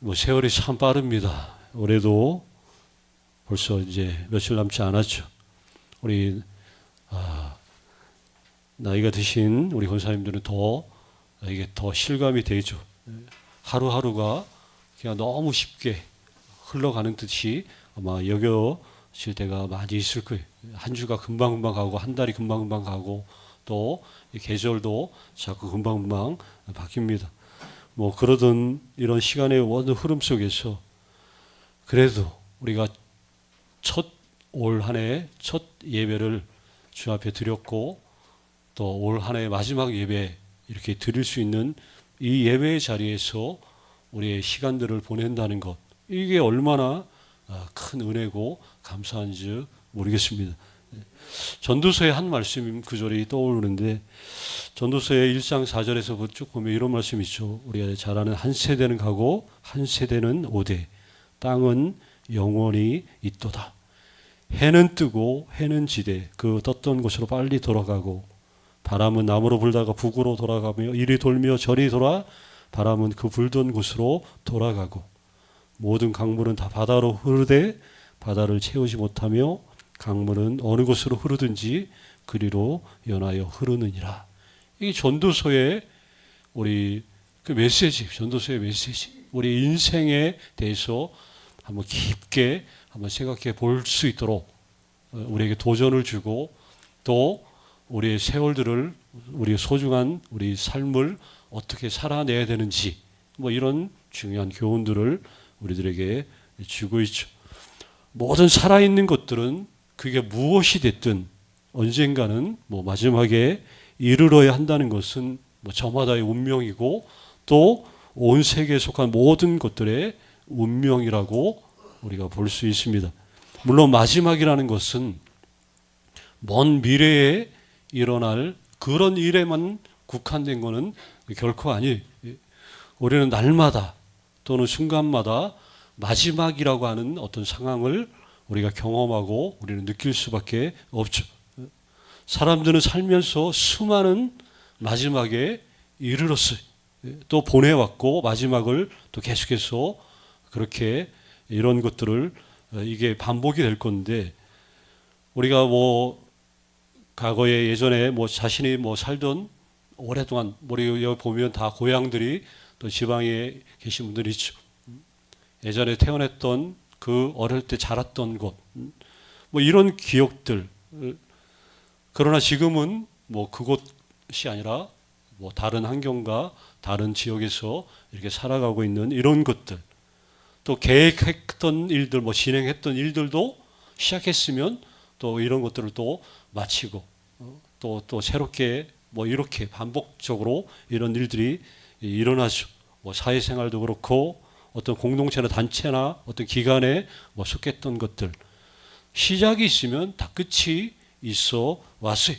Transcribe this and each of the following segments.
뭐 세월이 참 빠릅니다. 올해도 벌써 이제 며칠 남지 않았죠. 우리 나이가 드신 우리 권사님들은 더 이게 더 실감이 되죠. 하루하루가 그냥 너무 쉽게 흘러가는 듯이 아마 여겨질 때가 많이 있을 거예요. 한 주가 금방금방 가고 한 달이 금방금방 가고 또 계절도 자꾸 금방금방 바뀝니다. 뭐 그러던 이런 시간의 모든 흐름 속에서 그래도 우리가 올 한 해 첫 예배를 주 앞에 드렸고 또 올 한 해 마지막 예배 이렇게 드릴 수 있는 이 예배의 자리에서 우리의 시간들을 보낸다는 것, 이게 얼마나 큰 은혜고 감사한지 모르겠습니다. 전도서의 한 말씀 구절이 떠오르는데 전도서의 1장 4절에서 쭉 보면 이런 말씀이 있죠. 우리가 잘 아는 한 세대는 가고 한 세대는 오되 땅은 영원히 있도다. 해는 뜨고 해는 지되 그 떴던 곳으로 빨리 돌아가고 바람은 남으로 불다가 북으로 돌아가며 이리 돌며 저리 돌아 바람은 그 불던 곳으로 돌아가고 모든 강물은 다 바다로 흐르되 바다를 채우지 못하며 강물은 어느 곳으로 흐르든지 그리로 연하여 흐르느니라. 이게 전도서의 우리 그 메시지, 전도서의 메시지. 우리 인생에 대해서 한번 깊게 한번 생각해 볼 수 있도록 우리에게 도전을 주고 또 우리의 세월들을 우리 소중한 우리 삶을 어떻게 살아내야 되는지 뭐 이런 중요한 교훈들을 우리들에게 주고 있죠. 모든 살아있는 것들은 그게 무엇이 됐든 언젠가는 뭐 마지막에 이르러야 한다는 것은 뭐 저마다의 운명이고 또 온 세계에 속한 모든 것들의 운명이라고 우리가 볼 수 있습니다. 물론 마지막이라는 것은 먼 미래에 일어날 그런 일에만 국한된 것은 결코 아니에요. 우리는 날마다 또는 순간마다 마지막이라고 하는 어떤 상황을 우리가 경험하고 우리는 느낄 수밖에 없죠. 사람들은 살면서 수많은 마지막에 이르렀어요. 또 보내왔고 마지막을 또 계속해서 그렇게 이런 것들을 이게 반복이 될 건데 우리가 뭐 과거에 예전에 뭐 자신이 뭐 살던 오랫동안 우리 여기 보면 다 고향들이 또 지방에 계신 분들이 있죠. 예전에 태어났던 그 어릴 때 자랐던 곳, 뭐 이런 기억들. 그러나 지금은 뭐 그곳이 아니라 뭐 다른 환경과 다른 지역에서 이렇게 살아가고 있는 이런 것들. 또 계획했던 일들, 뭐 진행했던 일들도 시작했으면 또 이런 것들을 또 마치고 또 새롭게 뭐 이렇게 반복적으로 이런 일들이 일어나죠. 뭐 사회생활도 그렇고 어떤 공동체나 단체나 어떤 기관에 뭐 속했던 것들 시작이 있으면 다 끝이 있어 왔어요.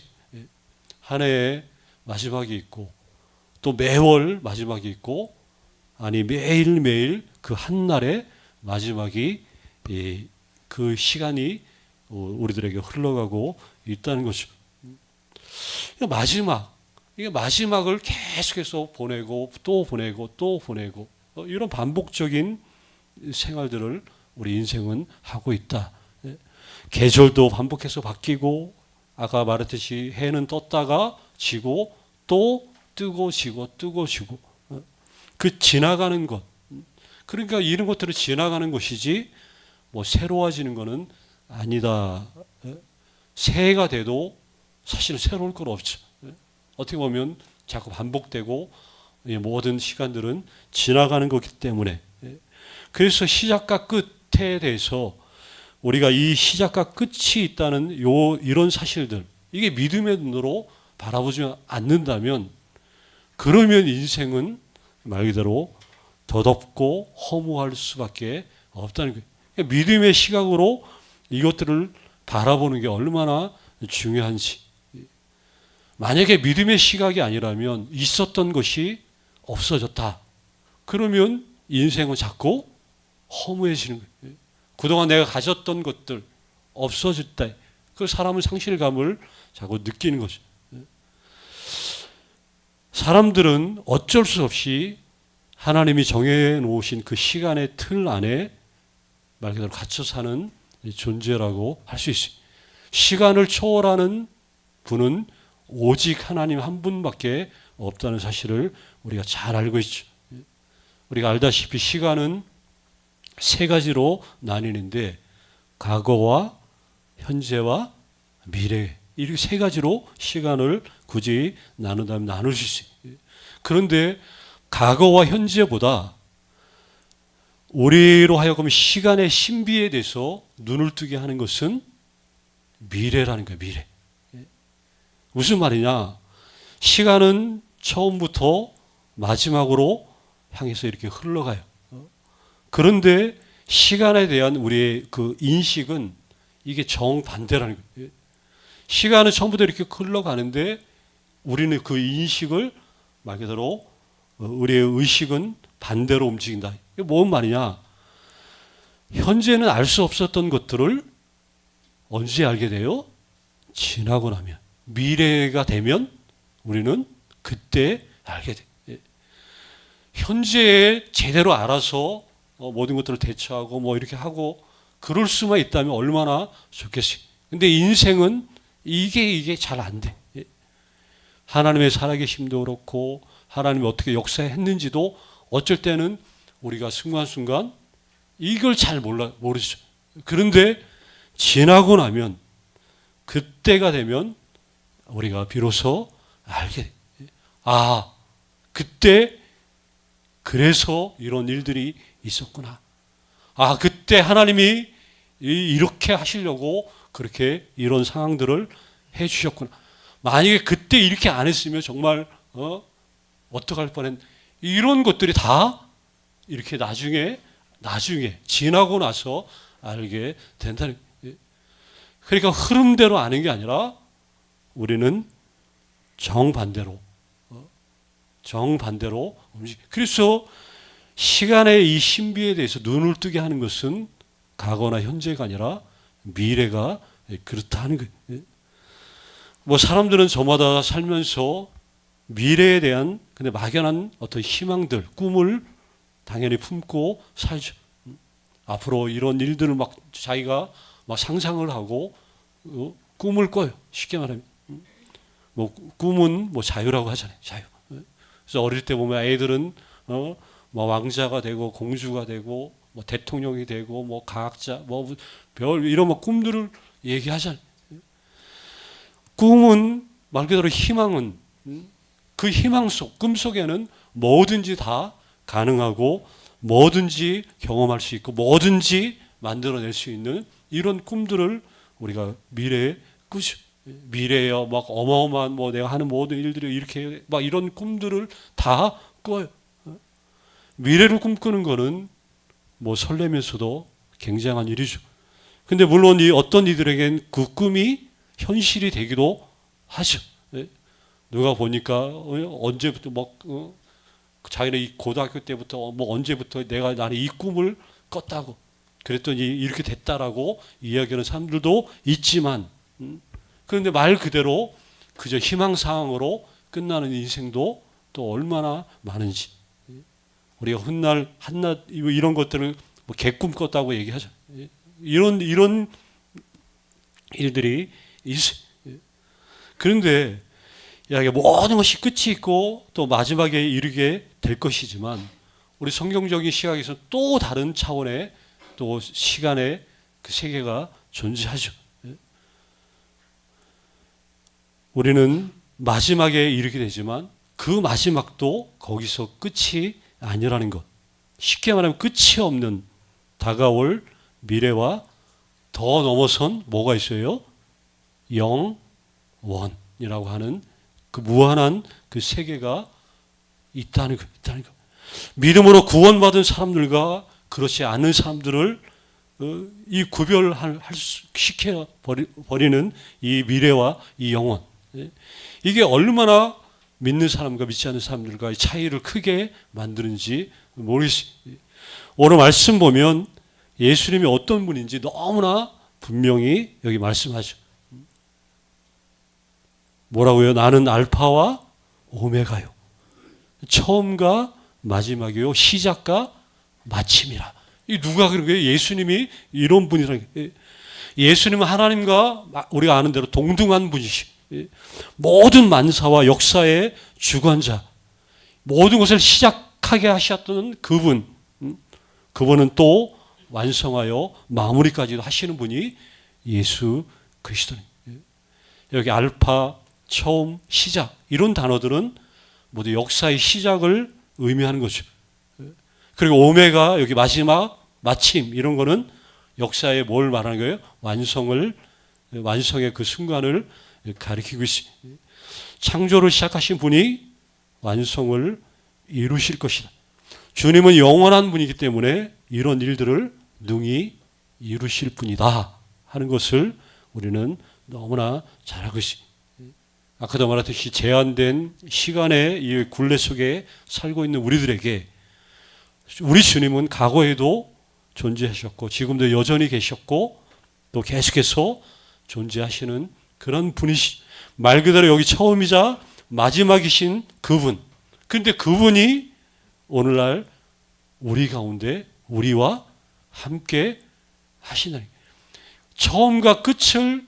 한 해의 마지막이 있고 또 매월 마지막이 있고 아니 매일매일 그 한날의 마지막이 그 시간이 우리들에게 흘러가고 있다는 거죠. 마지막, 이게 마지막을 계속해서 보내고 또 보내고 또 보내고 이런 반복적인 생활들을 우리 인생은 하고 있다. 계절도 반복해서 바뀌고 아까 말했듯이 해는 떴다가 지고 또 뜨고 지고 뜨고 지고 그 지나가는 것. 그러니까 이런 것들을 지나가는 것이지 뭐 새로워지는 것은 아니다. 새해가 돼도 사실은 새로울 건 없죠. 어떻게 보면 자꾸 반복되고 모든 시간들은 지나가는 거기 때문에 그래서 시작과 끝에 대해서 우리가 이 시작과 끝이 있다는 이런 사실들 이게 믿음의 눈으로 바라보지 않는다면 그러면 인생은 말 그대로 더덥고 허무할 수밖에 없다는 거예요. 그러니까 믿음의 시각으로 이것들을 바라보는 게 얼마나 중요한지. 만약에 믿음의 시각이 아니라면 있었던 것이 없어졌다. 그러면 인생은 자꾸 허무해지는 거예요. 그동안 내가 가졌던 것들 없어졌다. 그 사람은 상실감을 자꾸 느끼는 거죠. 사람들은 어쩔 수 없이 하나님이 정해 놓으신 그 시간의 틀 안에 말 그대로 갇혀 사는 존재라고 할 수 있어요. 시간을 초월하는 분은 오직 하나님 한 분밖에 없다는 사실을 우리가 잘 알고 있죠. 우리가 알다시피 시간은 세 가지로 나뉘는데 과거와 현재와 미래, 이렇게 세 가지로 시간을 굳이 나눈다면 나눌 수 있어요. 그런데 과거와 현재보다 우리로 하여금 시간의 신비에 대해서 눈을 뜨게 하는 것은 미래라는 거예요. 미래. 무슨 말이냐? 시간은 처음부터 마지막으로 향해서 이렇게 흘러가요. 그런데 시간에 대한 우리의 그 인식은 이게 정반대라는 거예요. 시간은 처음부터 이렇게 흘러가는데 우리는 그 인식을 말 그대로 우리의 의식은 반대로 움직인다. 이게 뭔 말이냐? 현재는 알 수 없었던 것들을 언제 알게 돼요? 지나고 나면. 미래가 되면 우리는 그때 알게 돼. 현재에 제대로 알아서 모든 것들을 대처하고 뭐 이렇게 하고 그럴 수만 있다면 얼마나 좋겠어요. 근데 인생은 이게 잘 안 돼. 하나님의 살아계심도 그렇고 하나님이 어떻게 역사했는지도 어쩔 때는 우리가 순간순간 이걸 잘 모르죠. 그런데 지나고 나면 그때가 되면 우리가 비로소 알게 돼. 아, 그때 그래서 이런 일들이 있었구나. 아, 그때 하나님이 이렇게 하시려고 그렇게 이런 상황들을 해 주셨구나. 만약에 그때 이렇게 안 했으면 정말 어떡할 뻔했. 이런 것들이 다 이렇게 나중에 지나고 나서 알게 된다는 거예요. 그러니까 흐름대로 아는 게 아니라 우리는 정반대로 움직. 그래서 시간의 이 신비에 대해서 눈을 뜨게 하는 것은 과거나 현재가 아니라 미래가 그렇다는 거예요. 뭐 사람들은 저마다 살면서 미래에 대한 근데 막연한 어떤 희망들, 꿈을 당연히 품고 살죠. 앞으로 이런 일들을 막 자기가 막 상상을 하고 꿈을 꿔요. 쉽게 말하면 뭐 꿈은 뭐 자유라고 하잖아요. 자유. 그래서 어릴 때 보면 애들은 뭐 왕자가 되고 공주가 되고 뭐 대통령이 되고 뭐 과학자 뭐 별 이런 뭐 꿈들을 얘기하잖아요. 꿈은 말 그대로 희망은 그 희망 속, 꿈 속에는 뭐든지 다 가능하고 뭐든지 경험할 수 있고 뭐든지 만들어낼 수 있는 이런 꿈들을 우리가 미래에 꾸죠. 미래에 막 어마어마한 뭐 내가 하는 모든 일들이 이렇게 막 이런 꿈들을 다 꿔요. 미래를 꿈꾸는 거는 뭐 설레면서도 굉장한 일이죠. 근데 물론 이 어떤 이들에겐 그 꿈이 현실이 되기도 하죠. 누가 보니까 언제부터 막 자기네 이 고등학교 때부터 뭐 언제부터 나는 이 꿈을 꿨다고 그랬더니 이렇게 됐다라고 이야기하는 사람들도 있지만 그런데 말 그대로 그저 희망사항으로 끝나는 인생도 또 얼마나 많은지 우리가 훗날 한낱 이런 것들을 뭐 개꿈 꿨다고 얘기하죠. 이런 일들이 있어요. 그런데 모든 것이 끝이 있고 또 마지막에 이르게 될 것이지만 우리 성경적인 시각에서 또 다른 차원의 또 시간의 그 세계가 존재하죠. 우리는 마지막에 이르게 되지만 그 마지막도 거기서 끝이 아니라는 것. 쉽게 말하면 끝이 없는 다가올 미래와 더 넘어선 뭐가 있어요? 영원이라고 하는 그 무한한 그 세계가 있다는 것. 믿음으로 구원받은 사람들과 그렇지 않은 사람들을 이 시켜 버리는 이 미래와 이 영원. 이게 얼마나 믿는 사람과 믿지 않는 사람들과의 차이를 크게 만드는지 모르겠어요. 오늘 말씀 보면 예수님이 어떤 분인지 너무나 분명히 여기 말씀하죠. 뭐라고요? 나는 알파와 오메가요. 처음과 마지막이요 시작과 마침이라. 이 누가 그런 거예요? 예수님이 이런 분이라는 거예요. 예수님은 하나님과 우리가 아는 대로 동등한 분이시. 모든 만사와 역사의 주관자, 모든 것을 시작하게 하셨던 그분, 그분은 또 완성하여 마무리까지도 하시는 분이 예수 그리스도입니다. 여기 알파, 처음, 시작 이런 단어들은 모두 역사의 시작을 의미하는 거죠. 그리고 오메가 여기 마지막, 마침 이런 거는 역사에 뭘 말하는 거예요? 완성의 그 순간을 가리키고 있습니다. 창조를 시작하신 분이 완성을 이루실 것이다. 주님은 영원한 분이기 때문에 이런 일들을 능히 이루실 분이다 하는 것을 우리는 너무나 잘 알고 있습니다. 아까도 말했듯이 제한된 시간의 이 굴레 속에 살고 있는 우리들에게 우리 주님은 과거에도 존재하셨고 지금도 여전히 계셨고 또 계속해서 존재하시는 그런 분이시, 말 그대로 여기 처음이자 마지막이신 그분. 그런데 그분이 오늘날 우리 가운데 우리와 함께 하시는, 처음과 끝을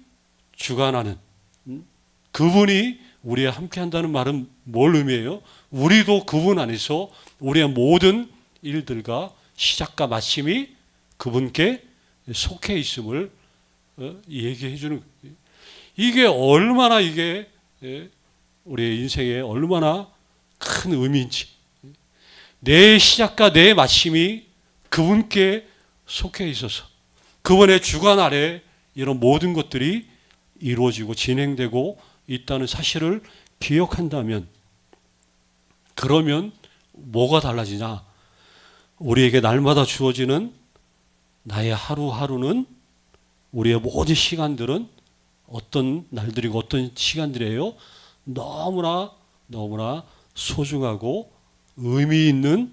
주관하는 그분이 우리와 함께 한다는 말은 뭘 의미해요? 우리도 그분 안에서 우리의 모든 일들과 시작과 마침이 그분께 속해 있음을 얘기해 주는 거예요. 이게 얼마나 이게 우리의 인생에 얼마나 큰 의미인지, 내 시작과 내 마침이 그분께 속해 있어서 그분의 주관 아래 이런 모든 것들이 이루어지고 진행되고 있다는 사실을 기억한다면, 그러면 뭐가 달라지냐? 우리에게 날마다 주어지는 나의 하루하루는, 우리의 모든 시간들은 어떤 날들이고 어떤 시간들이에요? 너무나 소중하고 의미 있는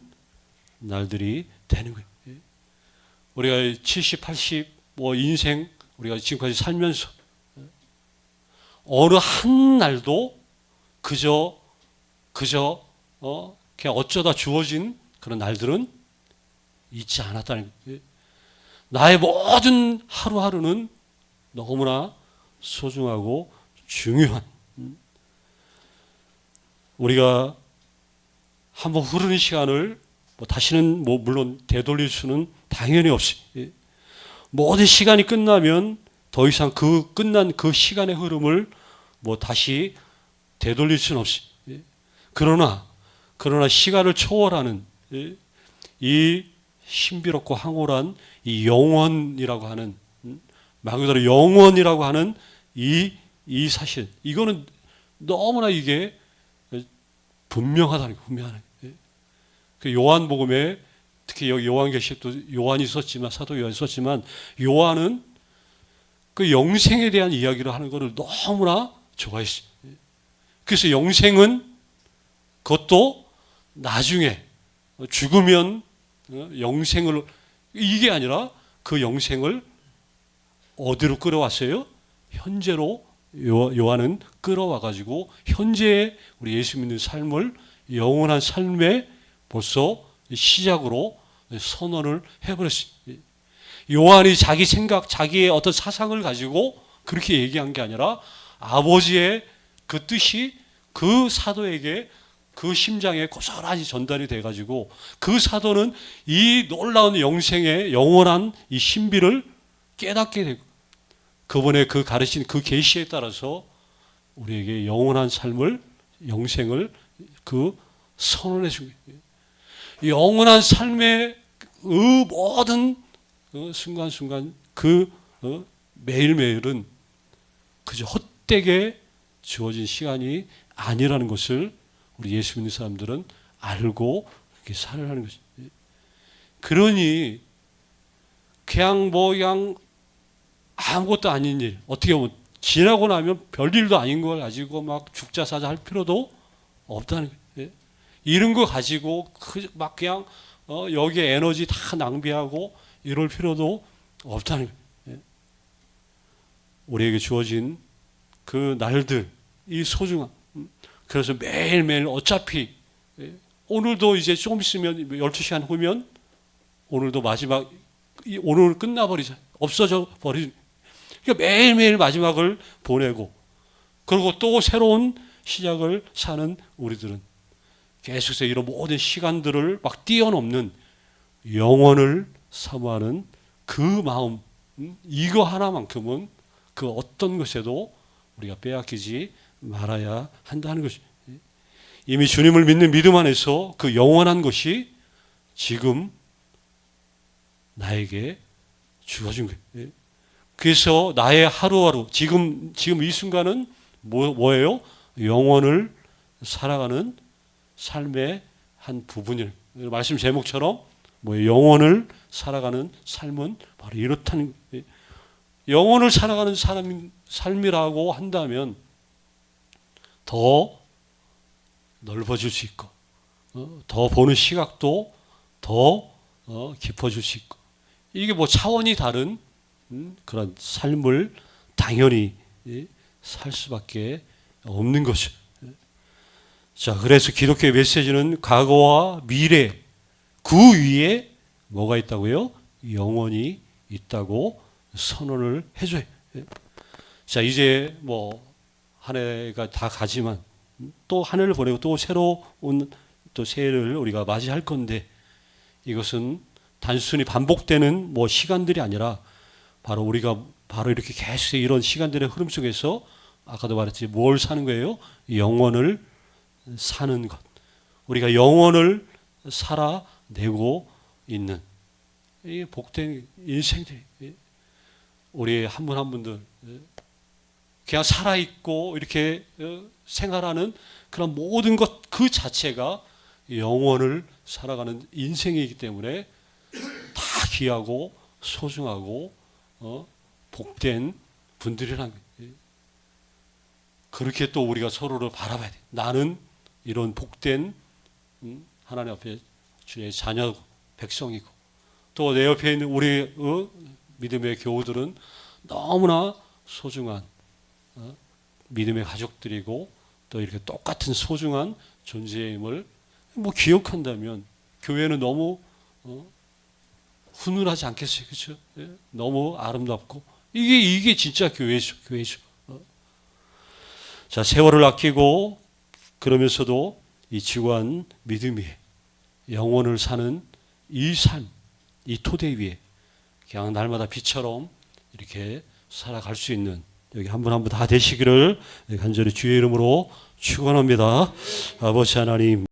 날들이 되는 거예요. 우리가 70, 80, 인생 우리가 지금까지 살면서 어느 한 날도 그저 그냥 어쩌다 주어진 그런 날들은 있지 않았다는 거예요. 나의 모든 하루하루는 너무나 소중하고 중요한, 우리가 한번 흐르는 시간을 다시는 물론 되돌릴 수는 당연히 없이, 모든 시간이 끝나면 더 이상 그 끝난 그 시간의 흐름을 다시 되돌릴 수는 없이, 그러나 시간을 초월하는 이 신비롭고 황홀한 이 영원이라고 하는, 말 그대로 영원이라고 하는 이 사실, 이거는 너무나 이게 분명하다는 거예요. 분명하다는 거예요. 그 요한복음에 특히 여기 요한계시록도 요한이 썼지만, 사도 요한이 썼지만, 요한은 그 영생에 대한 이야기를 하는 것을 너무나 좋아했어요. 그래서 영생은 그것도 나중에 죽으면 영생을, 이게 아니라 그 영생을 어디로 끌어왔어요? 현재로 요한은 끌어와가지고 현재의 우리 예수 믿는 삶을 영원한 삶의 벌써 시작으로 선언을 해버렸어요. 요한이 자기 생각, 자기의 어떤 사상을 가지고 그렇게 얘기한 게 아니라 아버지의 그 뜻이 그 사도에게 그 심장에 고스란히 전달이 돼가지고 그 사도는 이 놀라운 영생의 영원한 이 신비를 깨닫게 되고, 그분의 그 가르친 그 계시에 따라서 우리에게 영원한 삶을, 영생을 그 선언해 준 거예요. 영원한 삶의 그 모든 순간순간, 그 매일매일은 그저 헛되게 주어진 시간이 아니라는 것을 우리 예수 믿는 사람들은 알고 그렇게 살아가는 것입니다. 그러니 그냥 아무것도 아닌 일, 어떻게 보면 지나고 나면 별일도 아닌 걸 가지고 막 죽자 사자 할 필요도 없다는 거예요. 이런 거 가지고 막 그냥 여기에 에너지 다 낭비하고 이럴 필요도 없다는 거예요. 우리에게 주어진 그 날들, 이 소중함. 그래서 매일매일 어차피 오늘도 이제 조금 있으면 12시간 후면 오늘도 마지막, 오늘 끝나버리자. 없어져 버리. 그러니까 매일매일 마지막을 보내고, 그리고 또 새로운 시작을 사는 우리들은 계속해서 이런 모든 시간들을 막 뛰어넘는 영원을 사모하는 그 마음, 이거 하나만큼은 그 어떤 것에도 우리가 빼앗기지 말아야 한다는 것이, 이미 주님을 믿는 믿음 안에서 그 영원한 것이 지금 나에게 주어진 거예요. 그래서 나의 하루하루, 지금 이 순간은 뭐예요? 영원을 살아가는 삶의 한 부분이에요. 말씀 제목처럼 영원을 살아가는 삶은 바로 이렇다는 거예요. 영원을 살아가는 삶이라고 한다면 더 넓어질 수 있고, 더 보는 시각도 더 깊어질 수 있고, 이게 차원이 다른 그런 삶을 당연히 살 수밖에 없는 것이죠. 자, 그래서 기독교의 메시지는 과거와 미래, 그 위에 뭐가 있다고요? 영원이 있다고 선언을 해줘요. 자, 이제 한 해가 다 가지만 또 한 해를 보내고 또 새로운 또 새해를 우리가 맞이할 건데, 이것은 단순히 반복되는 시간들이 아니라 바로 우리가 바로 이렇게 계속 이런 시간들의 흐름 속에서 아까도 말했지, 뭘 사는 거예요? 영원을 사는 것. 우리가 영원을 살아내고 있는 이 복된 인생들이, 우리 한 분 한 분들 그냥 살아있고 이렇게 생활하는 그런 모든 것 그 자체가 영원을 살아가는 인생이기 때문에 다 귀하고 소중하고 복된 분들이라는 거예요. 그렇게 또 우리가 서로를 바라봐야 돼. 나는 이런 복된 하나님 앞에 주의 자녀고 백성이고, 또 내 옆에 있는 우리 믿음의 교우들은 너무나 소중한 믿음의 가족들이고, 또 이렇게 똑같은 소중한 존재임을 기억한다면 교회는 너무 훈훈하지 않겠어요? 그렇죠? 예? 너무 아름답고 이게 진짜 교회죠. 자, 세월을 아끼고 그러면서도 이 지구한 믿음이 영혼을 사는 이 삶, 이 토대 위에 그냥 날마다 빛처럼 이렇게 살아갈 수 있는 여기 한 분 한 분 다 되시기를 간절히 주의 이름으로 축원합니다. 아버지 하나님,